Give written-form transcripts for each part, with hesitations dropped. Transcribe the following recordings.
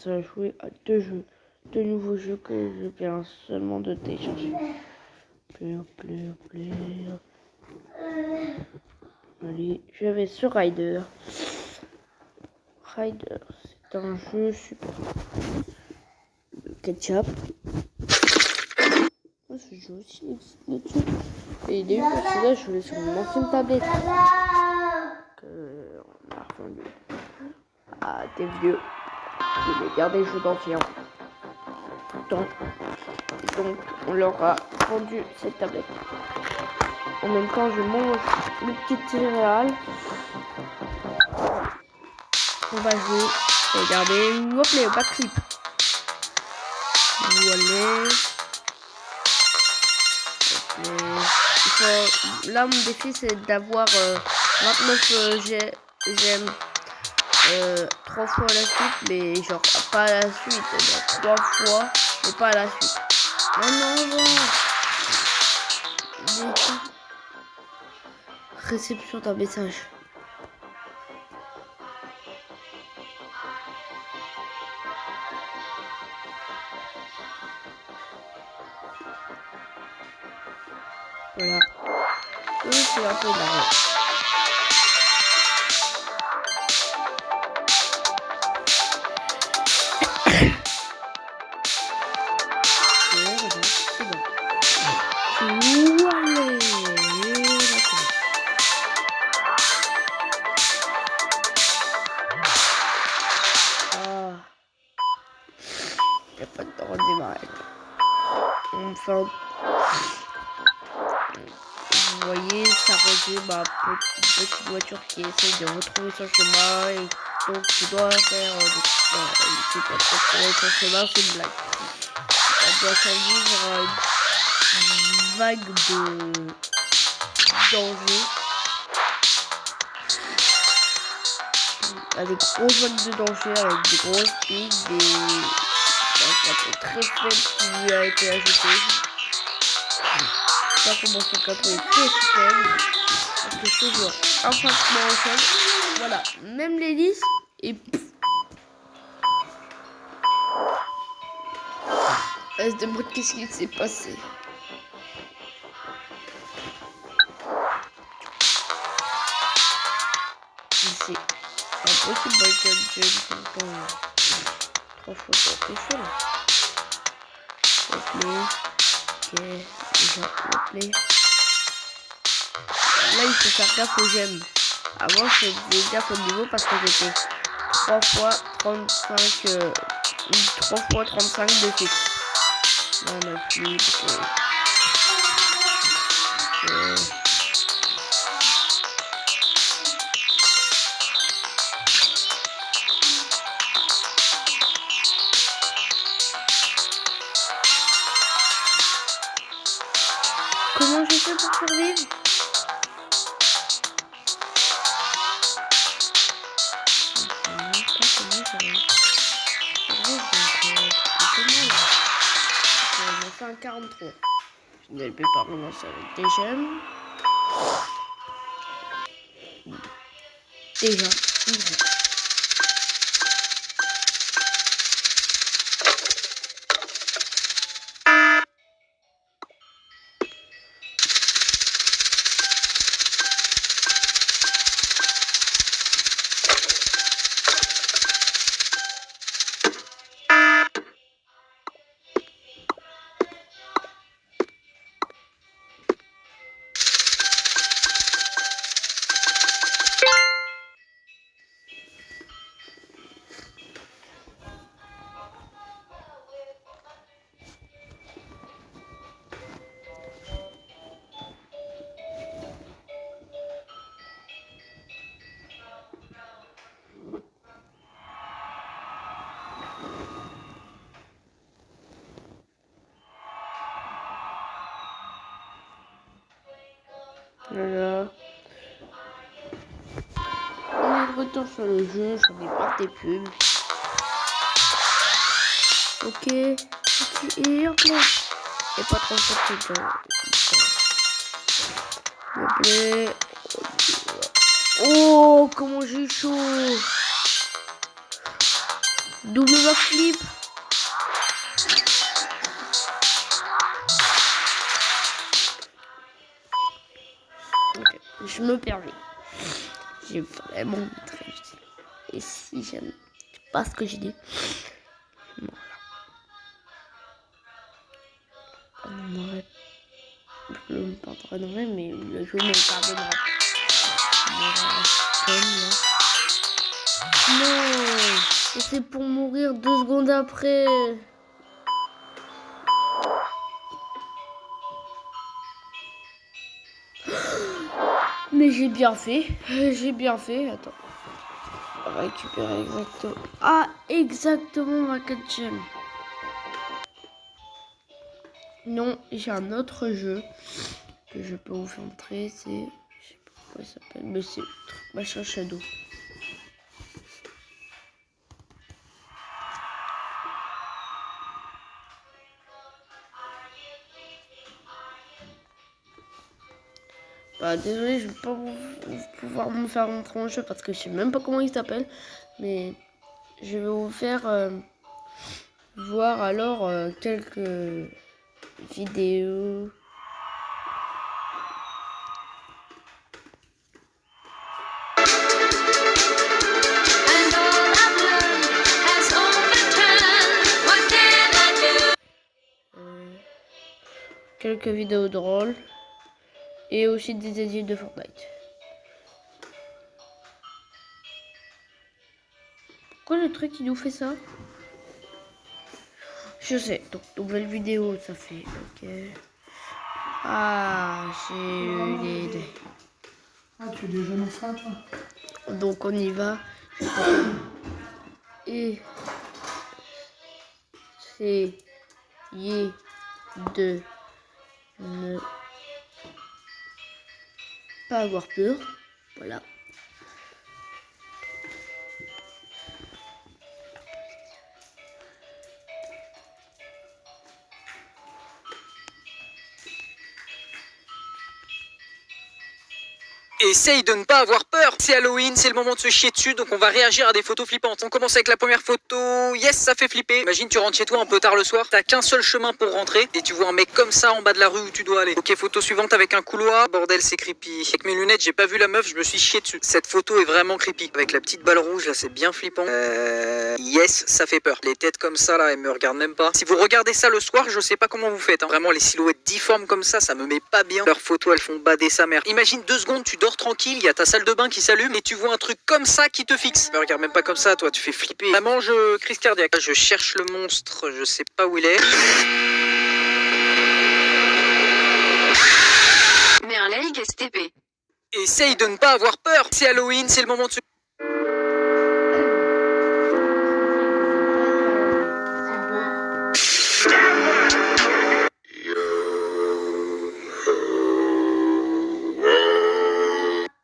commencer à jouer à deux nouveaux jeux que je viens seulement de télécharger. Allez, je vais sur Rider. Rider, c'est un jeu super. Ketchup. Oh, ce jeu aussi existe là-dessus. Et il est parce que là, je l'ai sur mon ancienne tablette. On a revendu à des vieux. Je vais garder les jeux d'anciens. Donc, on leur a vendu cette tablette. En même temps, je mange une petite céréale. On va jouer. Regardez. Hop, les backflip. Voilà. Là, mon défi, c'est d'avoir 29 j'aime 3 fois la suite, mais genre pas à la suite. Donc 3 fois, mais pas à la suite. Non. Réception d'un message. Voilà. C'est un peu marrant. Il n'y a pas de temps de démarrer. Enfin, vous voyez, ça rejoue ma petite voiture qui essaye de retrouver son chemin et donc tu dois faire c'est pas retrouver son chemin, c'est une blague. Elle doit survivre à une vague de danger. Avec grosses vagues de danger, avec des grosses pics, un capot très faible qui a été ajouté. Je sais pas comment ce capot est très faible. Parce que je toujours un fragment au sol. Voilà, même l'hélice et pouf. Elle se demande qu'est-ce qui s'est passé. C'est impossible avec un jump tout le temps. 3 fois sur tes feux là. Replay. Ok, déjà replay. Là il faut faire gaffe aux gemmes. Avant je faisais gaffe au niveau parce que j'étais 3 fois 35 de fixe. Là on a plus comment je fais pour survivre? Un 43. Je ne peux pas relancer avec des gemmes. Déjà, voilà. On est de retour sur le jeu, j'en ai pas des pubs. Ok, et hop là. Et pas trop de temps. Oh, comment j'ai chaud. Double backflip. Ok, je me permets. J'ai vraiment très utile. Et si j'aime pas ce que j'ai dit, voilà. Je me pardonnerai, mais le jeu me pardonnera. Non, et c'est pour mourir 2 secondes après. Mais j'ai bien fait. Attends. Récupérer exactement. Ah, exactement ma 4 gemme. Non, j'ai un autre jeu que je peux vous faire montrer. C'est. Je sais pas comment il s'appelle, mais c'est machin Shadow. Bah, désolé, je vais pas pouvoir me faire montrer mon jeu parce que je sais même pas comment il s'appelle. Mais je vais vous faire voir alors quelques vidéos. Quelques vidéos drôles. Et aussi des édits de Fortnite. Pourquoi le truc il nous fait ça? Je sais. Donc nouvelle vidéo, ça fait. Ok. Ah, j'ai eu l'idée. Ah, tu es déjà dans ça, toi? Donc on y va. Et c'est de ne pas avoir peur. Voilà. Essaye de ne pas avoir peur. C'est Halloween, c'est le moment de se chier dessus, donc on va réagir à des photos flippantes. On commence avec la première photo. Yes, ça fait flipper. Imagine, tu rentres chez toi un peu tard le soir, t'as qu'un seul chemin pour rentrer, et tu vois un mec comme ça en bas de la rue où tu dois aller. Ok, photo suivante avec un couloir. Bordel, c'est creepy. Avec mes lunettes, j'ai pas vu la meuf, je me suis chié dessus. Cette photo est vraiment creepy. Avec la petite balle rouge, là, c'est bien flippant. Yes, ça fait peur. Les têtes comme ça, là, elles me regardent même pas. Si vous regardez ça le soir, je sais pas comment vous faites. Hein. Vraiment, les silhouettes difformes comme ça me met pas bien. Leurs photos, elles font bader sa mère. Imagine 2 secondes, tu dors tranquille, il y a ta salle de bain qui s'allume et tu vois un truc comme ça qui te fixe. Me regarde même pas comme ça, toi, tu fais flipper. Vraiment, crise cardiaque. Je cherche le monstre, je sais pas où il est. Mais un like STP. Essaye de ne pas avoir peur. C'est Halloween, c'est le moment de se...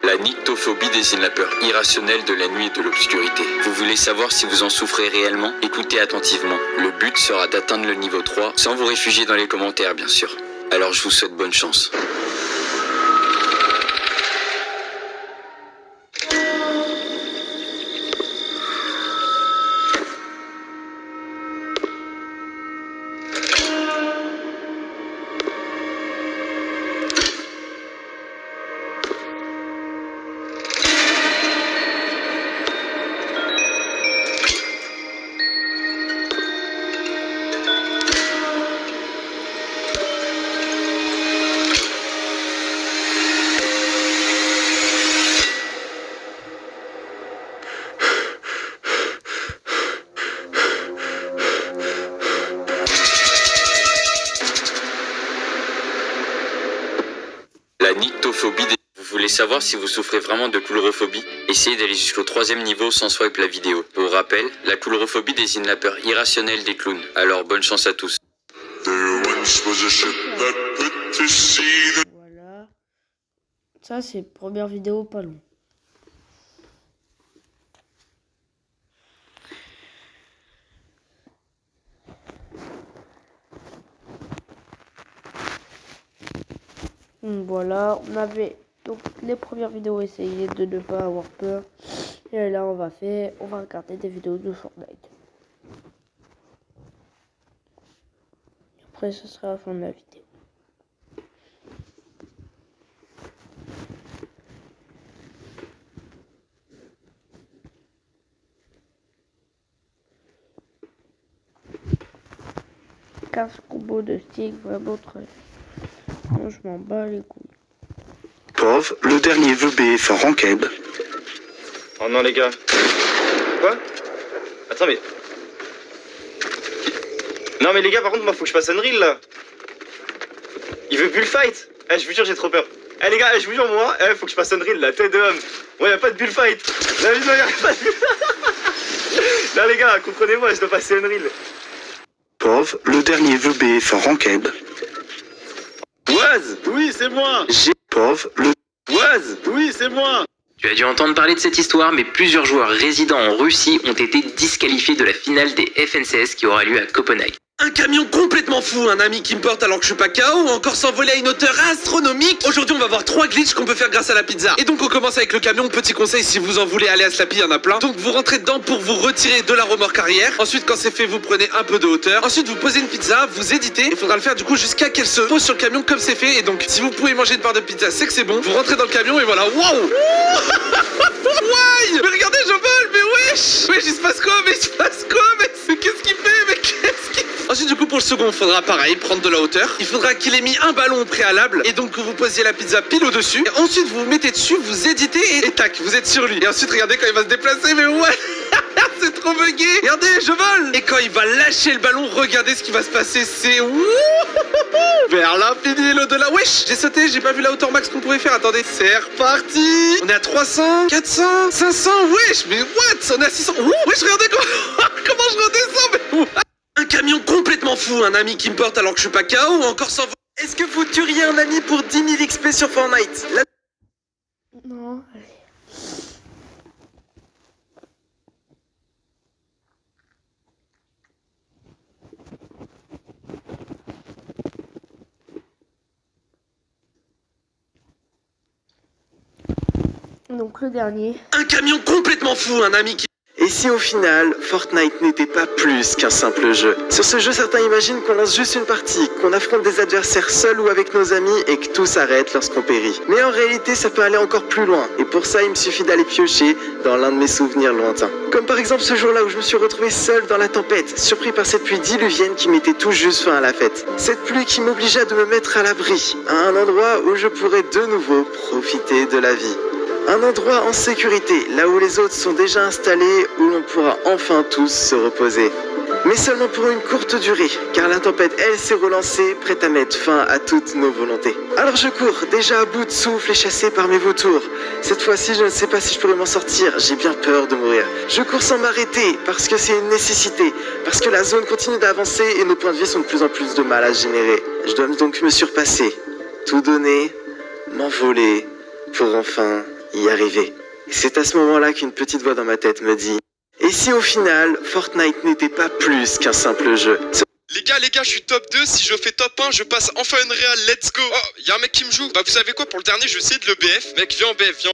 La nyctophobie désigne la peur irrationnelle de la nuit et de l'obscurité. Vous voulez savoir si vous en souffrez réellement? Écoutez attentivement. Le but sera d'atteindre le niveau 3 sans vous réfugier dans les commentaires, bien sûr. Alors je vous souhaite bonne chance. La nyctophobie. Vous voulez savoir si vous souffrez vraiment de coulrophobie? Essayez d'aller jusqu'au 3e niveau sans swipe la vidéo. Pour rappel, la coulrophobie désigne la peur irrationnelle des clowns. Alors bonne chance à tous. Voilà. Ça, c'est première vidéo pas long. Voilà, on avait donc les premières vidéos essayées de ne pas avoir peur. Et là, on va regarder des vidéos de Fortnite. Après, ce sera la fin de la vidéo. Combo de stick, vraiment très. Moi, je m'en bats les couilles. Pauvre, le dernier veut BF en ranked. Oh non les gars. Quoi? Attends mais... Non mais les gars par contre moi faut que je fasse Unreal là. Il veut bullfight. Eh je vous jure j'ai trop peur. Eh les gars, je vous jure moi, faut que je fasse Unreal là, tête de homme. Ouais y'a pas de bullfight. Non mais non y'a pas de... Là les gars, comprenez-moi, je dois passer Unreal. Pauvre, le dernier veut BF en ranked. Waz, oui c'est moi. Pauvre, le... Waz, oui c'est moi. Tu as dû entendre parler de cette histoire, mais plusieurs joueurs résidant en Russie ont été disqualifiés de la finale des FNCS qui aura lieu à Copenhague. Un camion complètement fou, un ami qui me porte alors que je suis pas KO, ou encore s'envoler à une hauteur astronomique. Aujourd'hui on va voir 3 glitches qu'on peut faire grâce à la pizza. Et donc on commence avec le camion, petit conseil si vous en voulez aller à Slappy, il y en a plein. Donc vous rentrez dedans pour vous retirer de la remorque arrière. Ensuite quand c'est fait vous prenez un peu de hauteur. Ensuite vous posez une pizza, vous éditez. Il faudra le faire du coup jusqu'à qu'elle se pose sur le camion comme c'est fait. Et donc si vous pouvez manger une part de pizza c'est que c'est bon. Vous rentrez dans le camion et voilà, waouh. Ouais. Mais regardez je vole, mais wesh. Wesh il se passe quoi, mais il se passe quoi, mais qu'est-ce qu'il fait, mais qu'est-ce qu'il fait. Ensuite du coup pour le second il faudra pareil prendre de la hauteur. Il faudra qu'il ait mis un ballon au préalable et donc que vous posiez la pizza pile au dessus. Et ensuite vous vous mettez dessus, vous éditez et tac vous êtes sur lui. Et ensuite regardez quand il va se déplacer, mais ouais. C'est trop bugué. Regardez je vole. Et quand il va lâcher le ballon, regardez ce qui va se passer. C'est vers l'infini et l'au-delà. Wesh j'ai sauté, j'ai pas vu la hauteur max qu'on pouvait faire. Attendez, c'est reparti. On est à 300, 400, 500. Wesh mais what. On est à 600. Wesh regardez comment je redescends, mais what. Un camion complètement fou, un ami qui me porte alors que je suis pas KO, ou encore sans... Est-ce que vous tueriez un ami pour 10 000 XP sur Fortnite? Non, allez. Donc le dernier. Un camion complètement fou, un ami qui... Et si au final, Fortnite n'était pas plus qu'un simple jeu? Sur ce jeu, certains imaginent qu'on lance juste une partie, qu'on affronte des adversaires seuls ou avec nos amis et que tout s'arrête lorsqu'on périt. Mais en réalité, ça peut aller encore plus loin. Et pour ça, il me suffit d'aller piocher dans l'un de mes souvenirs lointains. Comme par exemple ce jour-là où je me suis retrouvé seul dans la tempête, surpris par cette pluie diluvienne qui mettait tout juste fin à la fête. Cette pluie qui m'obligea de me mettre à l'abri, à un endroit où je pourrais de nouveau profiter de la vie. Un endroit en sécurité, là où les autres sont déjà installés, où l'on pourra enfin tous se reposer. Mais seulement pour une courte durée, car la tempête, elle, s'est relancée, prête à mettre fin à toutes nos volontés. Alors je cours, déjà à bout de souffle et chassé par mes vautours. Cette fois-ci, je ne sais pas si je pourrai m'en sortir, j'ai bien peur de mourir. Je cours sans m'arrêter, parce que c'est une nécessité, parce que la zone continue d'avancer et nos points de vie sont de plus en plus de mal à générer. Je dois donc me surpasser, tout donner, m'envoler, pour enfin... y arriver. C'est à ce moment-là qu'une petite voix dans ma tête me dit: et si au final, Fortnite n'était pas plus qu'un simple jeu? Les gars, je suis top 2, si je fais top 1, je passe enfin une réal, let's go. Oh, y'a un mec qui me joue. Bah vous savez quoi, pour le dernier, je vais essayer de le BF. Mec, viens en BF, viens.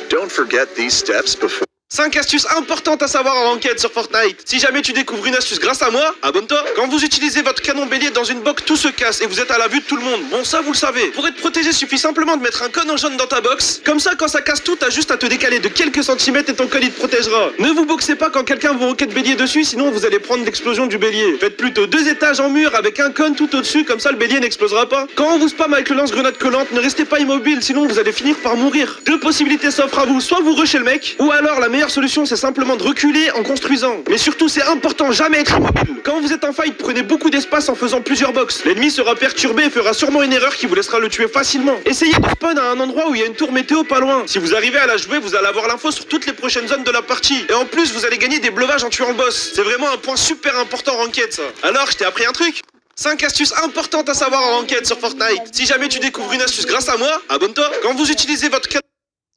Don't forget these steps before... 5 astuces importantes à savoir en enquête sur Fortnite. Si jamais tu découvres une astuce grâce à moi, abonne-toi. Quand vous utilisez votre canon bélier dans une box, tout se casse et vous êtes à la vue de tout le monde. Bon, ça vous le savez. Pour être protégé, suffit simplement de mettre un cône en jaune dans ta box. Comme ça, quand ça casse tout, t'as juste à te décaler de quelques centimètres et ton cône il te protégera. Ne vous boxez pas quand quelqu'un vous roquette bélier dessus, sinon vous allez prendre l'explosion du bélier. Faites plutôt 2 étages en mur avec un cône tout au-dessus, comme ça le bélier n'explosera pas. Quand on vous spam avec le lance-grenade collante, ne restez pas immobile, sinon vous allez finir par mourir. 2 possibilités s'offrent à vous, soit vous rushez le mec, ou alors la meilleure solution c'est simplement de reculer en construisant. Mais surtout c'est important, jamais être immobile. Quand vous êtes en fight, prenez beaucoup d'espace en faisant plusieurs box. L'ennemi sera perturbé et fera sûrement une erreur qui vous laissera le tuer facilement. Essayez de spawn à un endroit où il y a une tour météo pas loin. Si vous arrivez à la jouer, vous allez avoir l'info sur toutes les prochaines zones de la partie. Et en plus vous allez gagner des bleuvages en tuant le boss. C'est vraiment un point super important en ranked ça. Alors je t'ai appris un truc. 5 astuces importantes à savoir en enquête sur Fortnite. Si jamais tu découvres une astuce grâce à moi, abonne-toi. Quand vous utilisez votre canon...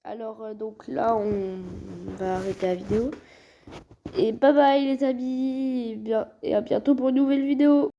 Alors donc là on va arrêter la vidéo. Et bye bye les amis. Et à bientôt pour une nouvelle vidéo.